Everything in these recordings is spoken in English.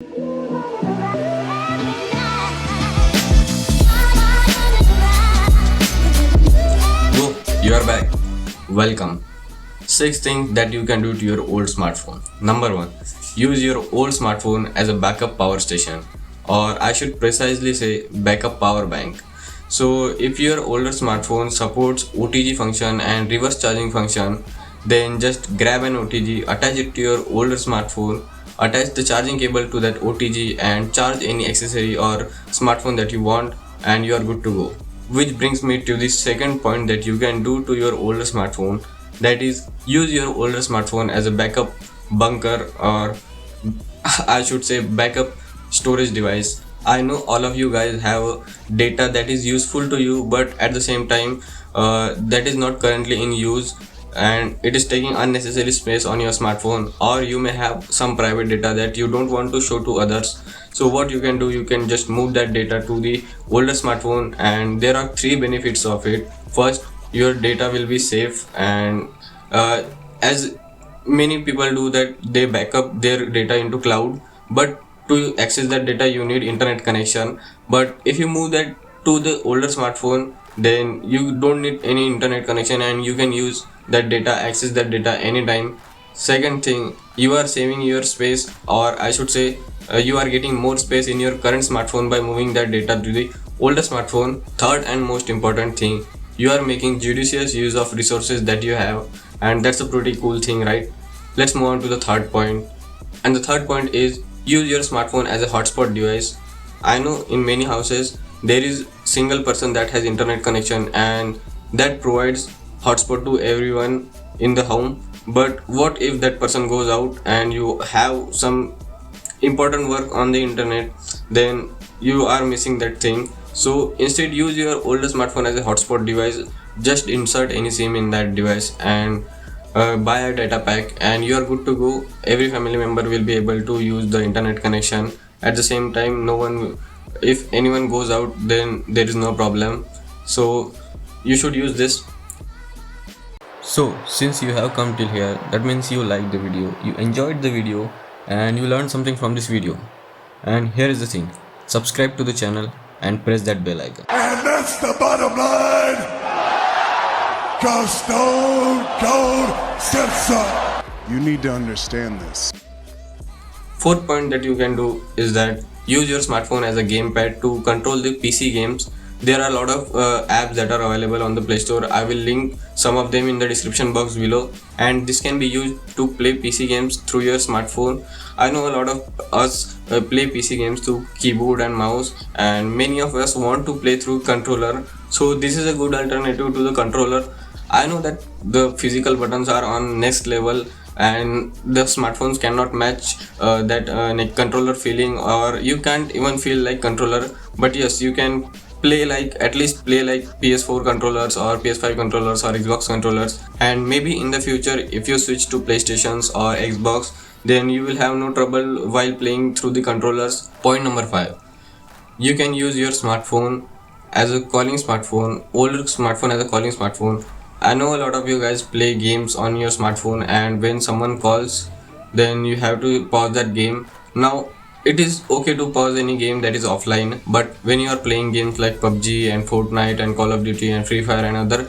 Whoa, you are back. Welcome. 6 things that you can do to your old smartphone. Number 1. Use your old smartphone as a backup power station, or I should precisely say backup power bank. So if your older smartphone supports OTG function and reverse charging function, then just grab an OTG, attach it to your older smartphone, attach the charging cable to that OTG and charge any accessory or smartphone that you want, and you are good to go. Which brings me to the second point that you can do to your older smartphone, that is use your older smartphone as a backup bunker, or I should say backup storage device. I know all of you guys have data that is useful to you, but at the same time that is not currently in use and it is taking unnecessary space on your smartphone, or you may have some private data that you don't want to show to others. So what you can do, you can just move that data to the older smartphone, and there are 3 benefits of it. First, your data will be safe, and as many people do that, they back up their data into cloud, but to access that data you need internet connection. But if you move that to the older smartphone, then you don't need any internet connection and you can use that data, access that data anytime. Second thing, you are saving your space, or I should say you are getting more space in your current smartphone by moving that data to the older smartphone. Third and most important thing, you are making judicious use of resources that you have, and that's a pretty cool thing, right? Let's move on to the third point. And the third point is use your smartphone as a hotspot device. I know in many houses there is single person that has internet connection and that provides hotspot to everyone in the home. But what if that person goes out and you have some important work on the internet, then you are missing that thing. So instead, use your older smartphone as a hotspot device. Just insert any SIM in that device and buy a data pack, and you are good to go. Every family member will be able to use the internet connection. At the same time, no one, if anyone goes out, then there is no problem. So you should use this. So since you have come till here, that means you liked the video, you enjoyed the video, and you learned something from this video. And here is the thing, subscribe to the channel and press that bell icon. And that's the bottom line. Cause Stone Cold said so. You need to understand this. Fourth point that you can do is that use your smartphone as a gamepad to control the PC games. There are a lot of apps that are available on the Play Store. I will link some of them in the description box below, and this can be used to play PC games through your smartphone. I know a lot of us play PC games through keyboard and mouse, and many of us want to play through controller. So this is a good alternative to the controller. I know that the physical buttons are on next level and the smartphones cannot match that controller feeling, or you can't even feel like controller, but yes, you can play like, at least play like PS4 controllers or PS5 controllers or Xbox controllers. And maybe in the future, if you switch to PlayStations or Xbox, then you will have no trouble while playing through the controllers. Point number 5, you can use your smartphone as a calling smartphone, older smartphone as a calling smartphone. I know a lot of you guys play games on your smartphone, and when someone calls, then you have to pause that game. Now it is okay to pause any game that is offline, but when you are playing games like PUBG and Fortnite and Call of Duty and Free Fire and other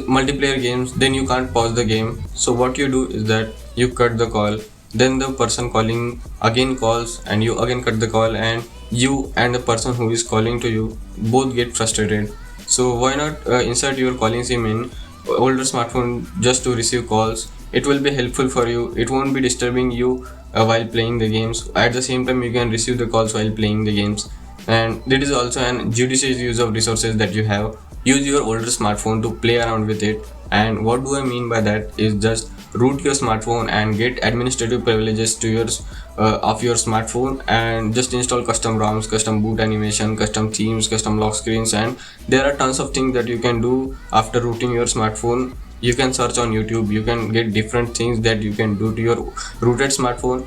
multiplayer games, then you can't pause the game. So what you do is that you cut the call, then the person calling again calls and you again cut the call, and you and the person who is calling to you both get frustrated. So why not insert your calling SIM in older smartphone just to receive calls? It will be helpful for you. It won't be disturbing you while playing the games. At the same time, you can receive the calls while playing the games, and that is also an judicious use of resources that you have. Use your older smartphone to play around with it. And what do I mean by that is just root your smartphone and get administrative privileges to yours of your smartphone, and just install custom ROMs, custom boot animation, custom themes, custom lock screens, and there are tons of things that you can do after rooting your smartphone. You can search on YouTube, you can get different things that you can do to your rooted smartphone,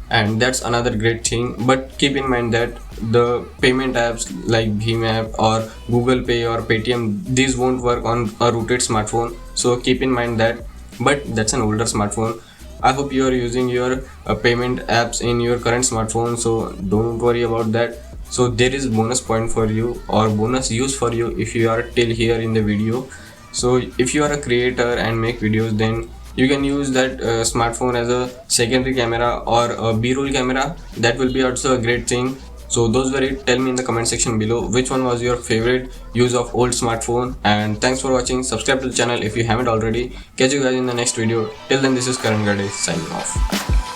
and that's another great thing. But keep in mind that the payment apps like Bhim app or Google Pay or Paytm, these won't work on a rooted smartphone, so keep in mind that. But that's an older smartphone. I hope you are using your payment apps in your current smartphone, so don't worry about that. So there is bonus point for you or bonus use for you if you are till here in the video. So if you are a creator and make videos, then you can use that smartphone as a secondary camera or a b-roll camera. That will be also a great thing. So those were it. Tell me in the comment section below which one was your favorite use of old smartphone, and thanks for watching. Subscribe to the channel if you haven't already. Catch you guys in the next video. Till then, this is Karan Gade signing off.